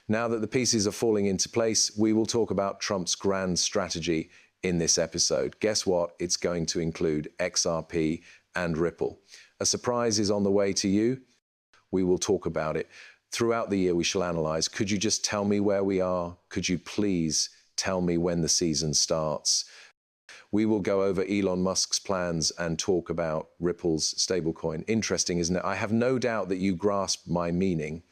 Now that the pieces are falling into place, we will talk about Trump's grand strategy in this episode. Guess what? It's going to include XRP and Ripple. A surprise is on the way to you. We will talk about it. Throughout the year, we shall analyze. Could you just tell me where we are? Could you please tell me when the season starts? We will go over Elon Musk's plans and talk about Ripple's stablecoin. Interesting, isn't it? I have no doubt that you grasp my meaning.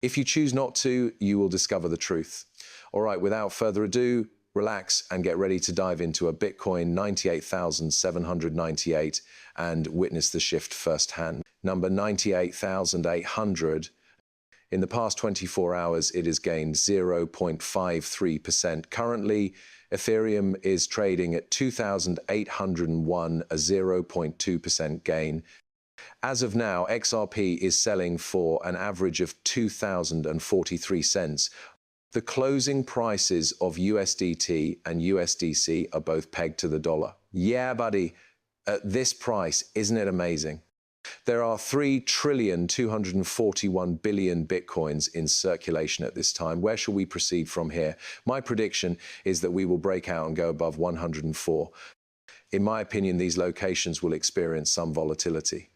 If you choose not to, you will discover the truth. All right, without further ado, relax and get ready to dive into a Bitcoin 98,798 and witness the shift firsthand. Number 98,800. In the past 24 hours, it has gained 0.53%. Currently, Ethereum is trading at 2,801, a 0.2% gain. As of now, XRP is selling for an average of 2,043 cents. The closing prices of USDT and USDC are both pegged to the dollar. Yeah, buddy, at this price, isn't it amazing? There are 3,241,000,000,000 Bitcoins in circulation at this time. Where shall we proceed from here? My prediction is that we will break out and go above 104. In my opinion, these locations will experience some volatility.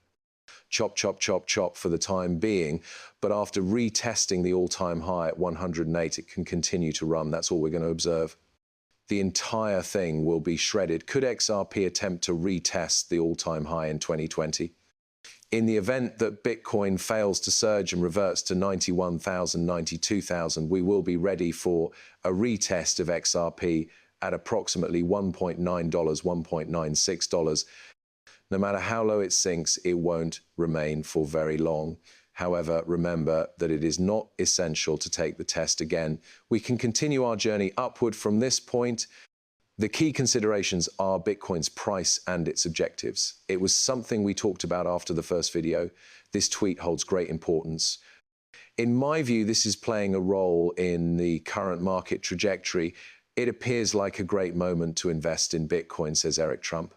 Chop, chop, chop, chop for the time being, but after retesting the all-time high at 108, it can continue to run. That's all we're going to observe. The entire thing will be shredded. Could XRP attempt to retest the all-time high in 2020? In the event that Bitcoin fails to surge and reverts to 91,000, 92,000, we will be ready for a retest of XRP at approximately $1.9, $1.96. No matter how low it sinks, it won't remain for very long. However, remember that it is not essential to take the test again. We can continue our journey upward from this point. The key considerations are Bitcoin's price and its objectives. It was something we talked about after the first video. This tweet holds great importance. In my view, this is playing a role in the current market trajectory. It appears like a great moment to invest in Bitcoin, says Eric Trump.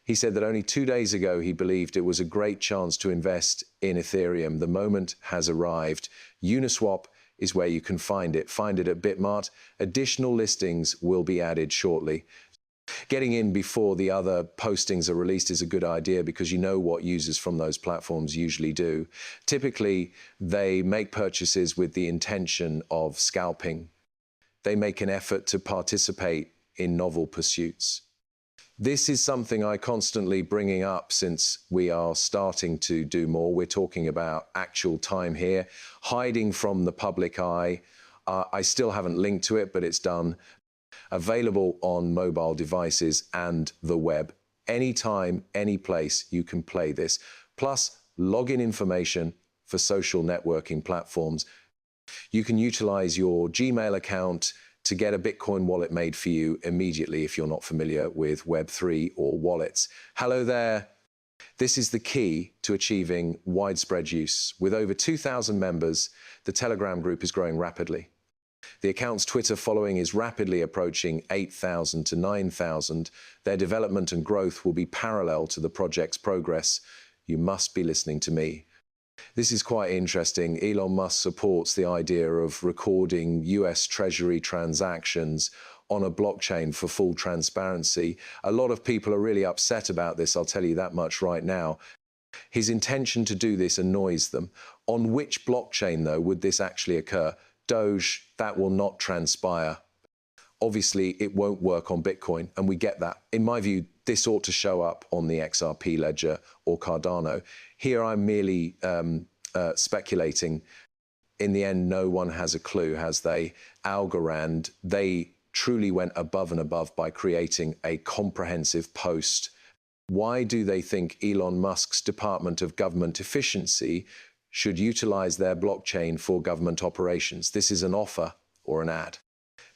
He said that only 2 days ago, he believed it was a great chance to invest in Ethereum. The moment has arrived. Uniswap is where you can find it. Find it at Bitmart. Additional listings will be added shortly. Getting in before the other postings are released is a good idea because you know what users from those platforms usually do. Typically, they make purchases with the intention of scalping. They make an effort to participate in novel pursuits. This is something I constantly bringing up since we are starting to do more. We're talking about actual time here, hiding from the public eye. I still haven't linked to it, but it's done. Available on mobile devices and the web. Anytime, any place, you can play this. Plus, login information for social networking platforms. You can utilize your Gmail account to get a Bitcoin wallet made for you immediately if you're not familiar with Web3 or wallets. Hello there. This is the key to achieving widespread use. With over 2,000 members, the Telegram group is growing rapidly. The account's Twitter following is rapidly approaching 8,000 to 9,000. Their development and growth will be parallel to the project's progress. You must be listening to me. This is quite interesting. Elon Musk supports the idea of recording US Treasury transactions on a blockchain for full transparency. A lot of people are really upset about this, I'll tell you that much right now. His intention to do this annoys them. On which blockchain, though, would this actually occur? Doge, that will not transpire. Obviously, it won't work on Bitcoin, and we get that. In my view, this ought to show up on the XRP ledger or Cardano. Here I'm merely speculating. In the end, no one has a clue, has they? Algorand, they truly went above and above by creating a comprehensive post. Why do they think Elon Musk's Department of Government Efficiency should utilize their blockchain for government operations? This is an offer or an ad.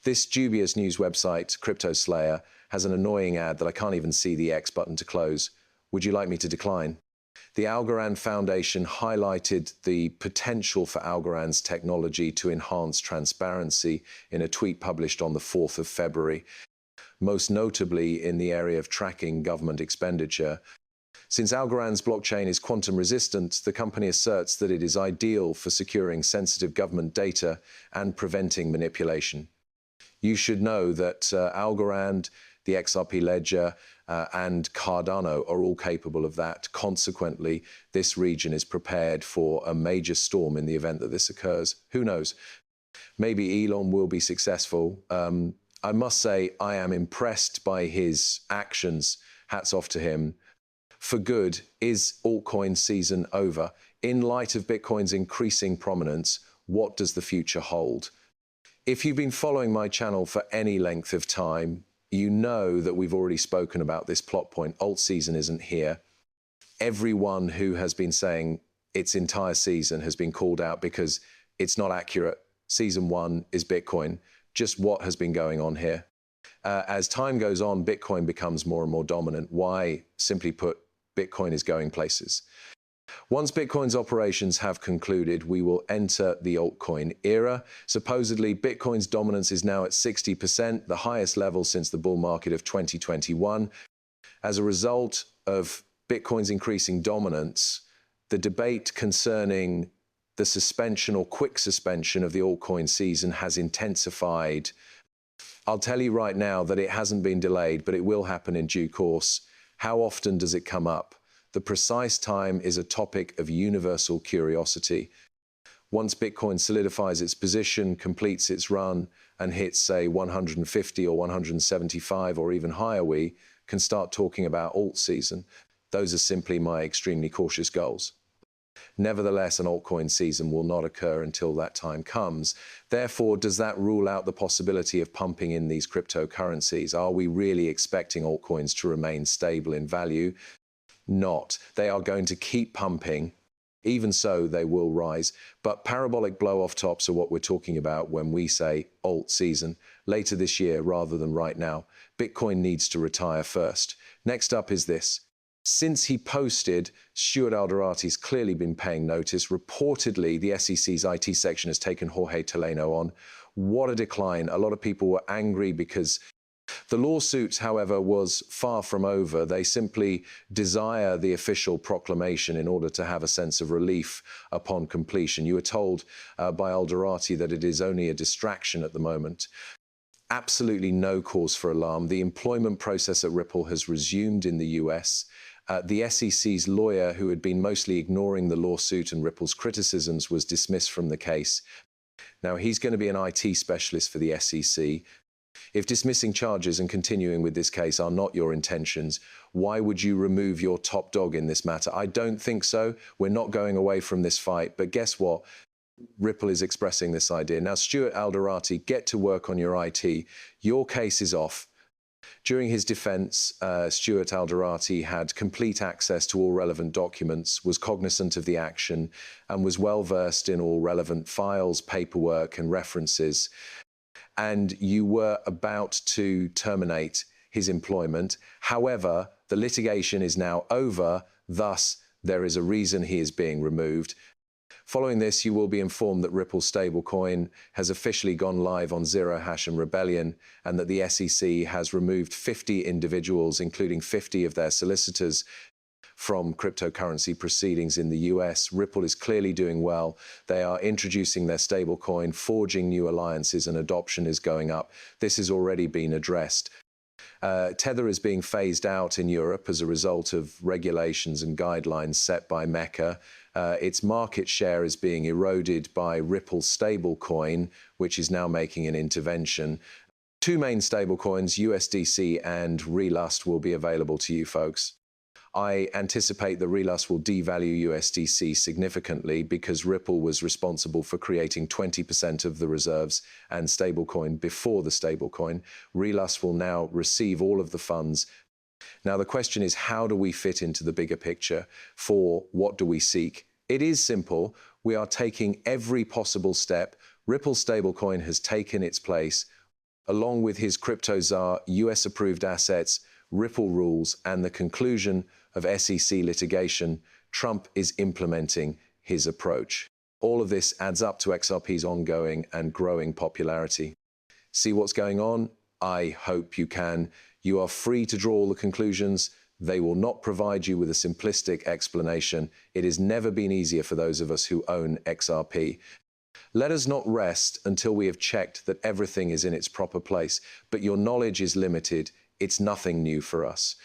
This dubious news website, Crypto Slayer, has an annoying ad that I can't even see the X button to close. Would you like me to decline? The Algorand Foundation highlighted the potential for Algorand's technology to enhance transparency in a tweet published on the 4th of February, most notably in the area of tracking government expenditure. Since Algorand's blockchain is quantum resistant, the company asserts that it is ideal for securing sensitive government data and preventing manipulation. You should know that Algorand, the XRP ledger, and Cardano are all capable of that. Consequently, this region is prepared for a major storm in the event that this occurs. Who knows? Maybe Elon will be successful. I must say I am impressed by his actions. Hats off to him. For good, is altcoin season over? In light of Bitcoin's increasing prominence, what does the future hold? If you've been following my channel for any length of time, you know that we've already spoken about this plot point. Alt season isn't here. Everyone who has been saying its entire season has been called out because it's not accurate. Season 1 is Bitcoin. Just what has been going on here? As time goes on, Bitcoin becomes more and more dominant. Why? Simply put, Bitcoin is going places. Once Bitcoin's operations have concluded, we will enter the altcoin era. Supposedly, Bitcoin's dominance is now at 60%, the highest level since the bull market of 2021. As a result of Bitcoin's increasing dominance, the debate concerning the suspension or quick suspension of the altcoin season has intensified. I'll tell you right now that it hasn't been delayed, but it will happen in due course. How often does it come up? The precise time is a topic of universal curiosity. Once Bitcoin solidifies its position, completes its run, and hits, say, 150 or 175 or even higher, we can start talking about alt season. Those are simply my extremely cautious goals. Nevertheless, an altcoin season will not occur until that time comes. Therefore, does that rule out the possibility of pumping in these cryptocurrencies? Are we really expecting altcoins to remain stable in value? Not. They are going to keep pumping. Even so, they will rise. But parabolic blow-off tops are what we're talking about when we say alt season. Later this year rather than right now. Bitcoin needs to retire first. Next up is this. Since he posted, Stuart Alderati's clearly been paying notice. Reportedly, the SEC's IT section has taken Jorge Telleno on. What a decline. A lot of people were angry because the lawsuit, however, was far from over. They simply desire the official proclamation in order to have a sense of relief upon completion. You were told by Alderati that it is only a distraction at the moment. Absolutely no cause for alarm. The employment process at Ripple has resumed in the US. The SEC's lawyer, who had been mostly ignoring the lawsuit and Ripple's criticisms, was dismissed from the case. Now, he's going to be an IT specialist for the SEC. If dismissing charges and continuing with this case are not your intentions, why would you remove your top dog in this matter? I don't think so. We're not going away from this fight. But guess what? Ripple is expressing this idea. Now, Stuart Alderati, get to work on your IT. Your case is off. During his defense, Stuart Alderati had complete access to all relevant documents, was cognizant of the action, and was well versed in all relevant files, paperwork, and references. And you were about to terminate his employment. However, the litigation is now over, thus there is a reason he is being removed. Following this, you will be informed that Ripple's stablecoin has officially gone live on Zero Hash and Rebellion, and that the SEC has removed 50 individuals, including 50 of their solicitors, from cryptocurrency proceedings in the US. Ripple is clearly doing well. They are introducing their stablecoin, forging new alliances, and adoption is going up. This has already been addressed. Tether is being phased out in Europe as a result of regulations and guidelines set by Mecca. Its market share is being eroded by Ripple's stablecoin, which is now making an intervention. Two main stablecoins, USDC and Relust, will be available to you folks. I anticipate that Relust will devalue USDC significantly because Ripple was responsible for creating 20% of the reserves and stablecoin before the stablecoin. Relust will now receive all of the funds. Now, the question is, how do we fit into the bigger picture? For what do we seek? It is simple. We are taking every possible step. Ripple's stablecoin has taken its place. Along with his crypto czar, US-approved assets, Ripple rules, and the conclusion of SEC litigation, Trump is implementing his approach. All of this adds up to XRP's ongoing and growing popularity. See what's going on? I hope you can. You are free to draw all the conclusions. They will not provide you with a simplistic explanation. It has never been easier for those of us who own XRP. Let us not rest until we have checked that everything is in its proper place, but your knowledge is limited. It's nothing new for us.